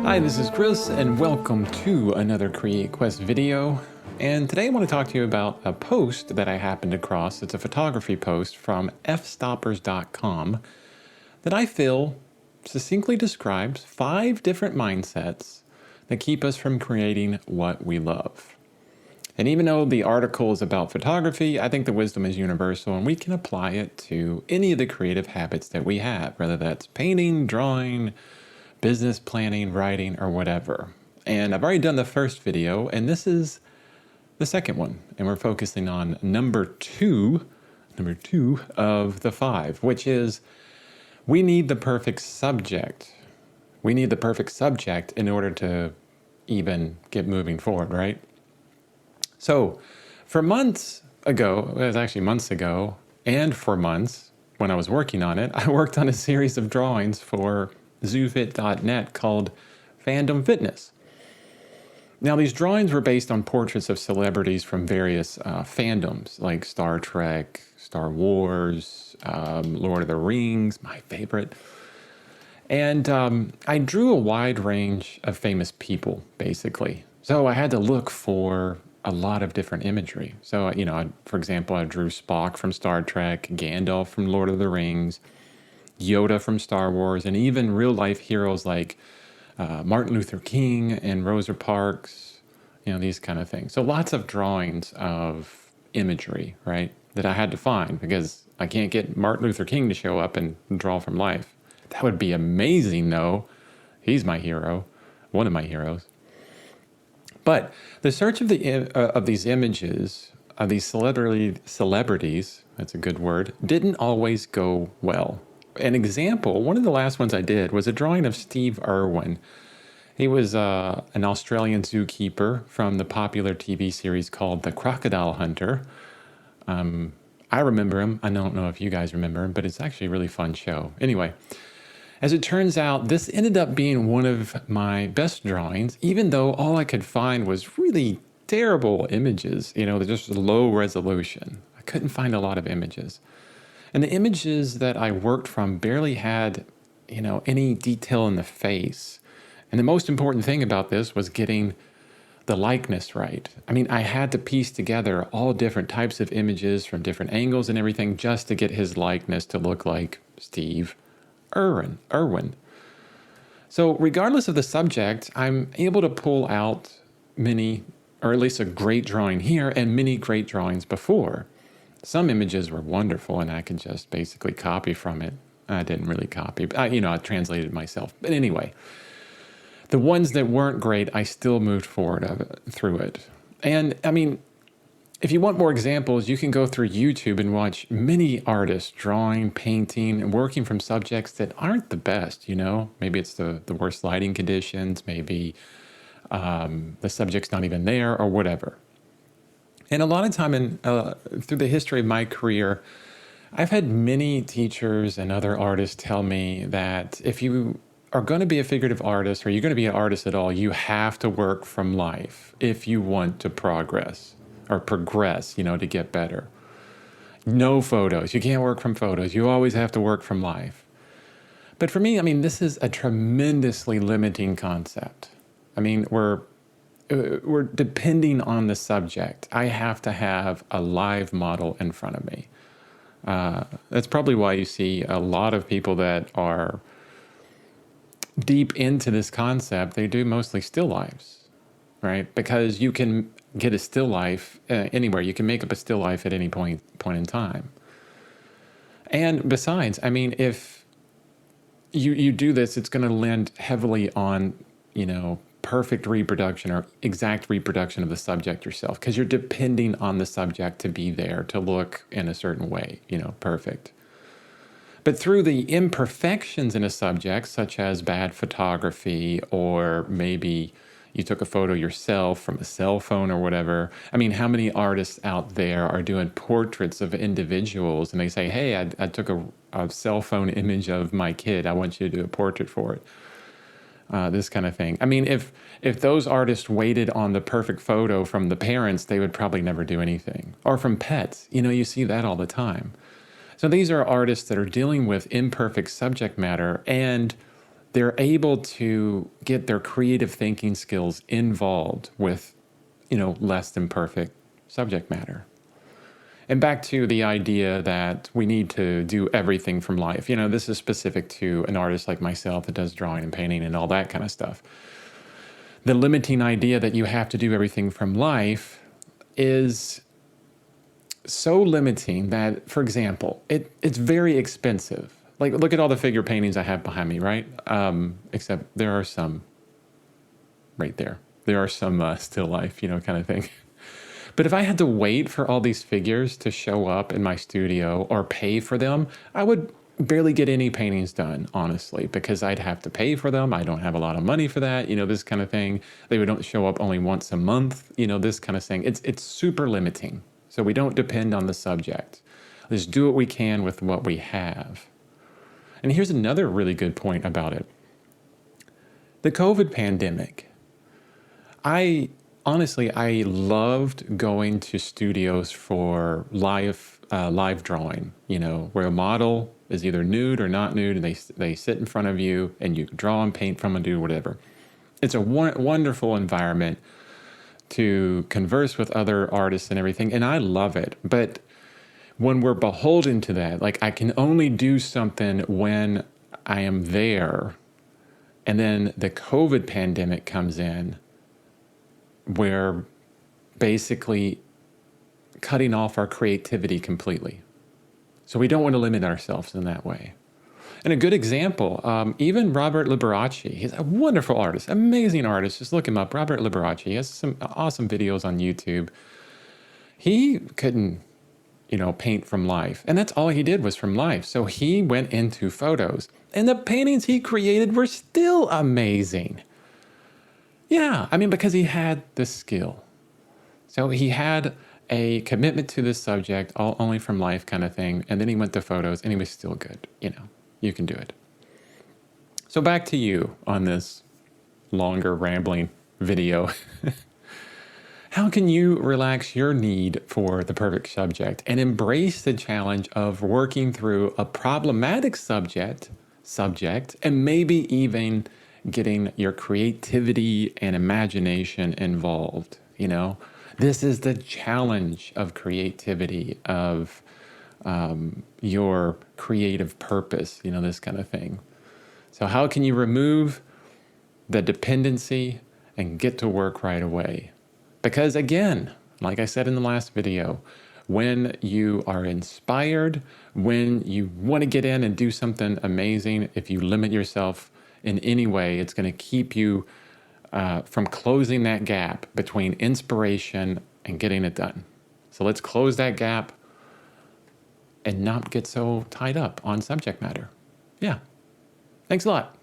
Hi, this is Chris, and welcome to another CreateQuest video. And today I want to talk to you about a post that I happened across. It's a photography post from fstoppers.com that I feel succinctly describes 5 different mindsets that keep us from creating what we love. And even though the article is about photography, I think the wisdom is universal and we can apply it to any of the creative habits that we have, whether that's painting, drawing, business planning, writing, or whatever. And I've already done the first video, and this is the second one. And we're focusing on number two of the 5, which is we need the perfect subject. We need the perfect subject in order to even get moving forward, right? So for months ago, it was actually months ago, and for months when I was working on it, I worked on a series of drawings for zoofit.net called Fandom Fitness. Now, these drawings were based on portraits of celebrities from various fandoms like Star Trek, Star Wars, Lord of the Rings, my favorite. And I drew a wide range of famous people, basically. So I had to look for a lot of different imagery. So, for example, I drew Spock from Star Trek, Gandalf from Lord of the Rings, Yoda from Star Wars, and even real-life heroes like Martin Luther King and Rosa Parks, these kind of things. So lots of drawings of imagery, right, that I had to find because I can't get Martin Luther King to show up and draw from life. That would be amazing, though. He's my hero, one of my heroes. But the search of these images, of these celebrities, that's a good word, didn't always go well. An example, one of the last ones I did was a drawing of Steve Irwin. He was an Australian zookeeper from the popular TV series called The Crocodile Hunter. I remember him. I don't know if you guys remember him, but it's actually a really fun show. Anyway, as it turns out, this ended up being one of my best drawings, even though all I could find was really terrible images. They're just low resolution. I couldn't find a lot of images. And the images that I worked from barely had, any detail in the face. And the most important thing about this was getting the likeness right. I had to piece together all different types of images from different angles and everything just to get his likeness to look like Steve Irwin. So regardless of the subject, I'm able to pull out many, or at least a great drawing here and many great drawings before. Some images were wonderful and I could just basically copy from it. I didn't really copy, but I translated myself. But anyway, the ones that weren't great, I still moved forward through it. And if you want more examples, you can go through YouTube and watch many artists drawing, painting, and working from subjects that aren't the best, Maybe it's the worst lighting conditions, maybe the subject's not even there or whatever. And a lot of time through the history of my career, I've had many teachers and other artists tell me that if you are going to be a figurative artist or you're going to be an artist at all, you have to work from life if you want to progress, to get better. No photos. You can't work from photos. You always have to work from life. But for me, this is a tremendously limiting concept. We're depending on the subject. I have to have a live model in front of me. That's probably why you see a lot of people that are deep into this concept, they do mostly still lifes, right? Because you can get a still life anywhere. You can make up a still life at any point in time. And besides, if you do this, it's going to lend heavily on, perfect reproduction or exact reproduction of the subject yourself, because you're depending on the subject to be there, to look in a certain way, perfect. But through the imperfections in a subject, such as bad photography, or maybe you took a photo yourself from a cell phone or whatever. How many artists out there are doing portraits of individuals and they say, hey, I took a cell phone image of my kid. I want you to do a portrait for it. This kind of thing. If those artists waited on the perfect photo from the parents, they would probably never do anything. Or from pets. You see that all the time. So these are artists that are dealing with imperfect subject matter, and they're able to get their creative thinking skills involved with, less than perfect subject matter. And back to the idea that we need to do everything from life. This is specific to an artist like myself that does drawing and painting and all that kind of stuff. The limiting idea that you have to do everything from life is so limiting that, for example, it's very expensive. Like, look at all the figure paintings I have behind me, right? Except there are some right there. There are some still life, kind of thing. But if I had to wait for all these figures to show up in my studio or pay for them, I would barely get any paintings done, honestly, because I'd have to pay for them. I don't have a lot of money for that, this kind of thing. They would show up only once a month, this kind of thing. It's super limiting. So we don't depend on the subject. Let's do what we can with what we have. And here's another really good point about it. The COVID pandemic. I loved going to studios for live drawing, where a model is either nude or not nude, and they sit in front of you and you draw and paint from and do whatever. It's a wonderful environment to converse with other artists and everything, and I love it. But when we're beholden to that, like I can only do something when I am there, and then the COVID pandemic comes in, where basically cutting off our creativity completely. So we don't want to limit ourselves in that way. And a good example, even Robert Liberace, he's a wonderful artist, amazing artist. Just look him up, Robert Liberace. He has some awesome videos on YouTube. He couldn't, paint from life. And that's all he did was from life. So he went into photos. And the paintings he created were still amazing. Yeah, because he had the skill. So he had a commitment to this subject, only from life kind of thing. And then he went to photos and he was still good. You can do it. So back to you on this longer rambling video. How can you relax your need for the perfect subject and embrace the challenge of working through a problematic subject, and maybe even getting your creativity and imagination involved? This is the challenge of creativity, of your creative purpose, this kind of thing. So how can you remove the dependency and get to work right away? Because again, like I said in the last video, when you are inspired, when you want to get in and do something amazing, if you limit yourself in any way, it's going to keep you from closing that gap between inspiration and getting it done. So let's close that gap and not get so tied up on subject matter. Yeah. Thanks a lot.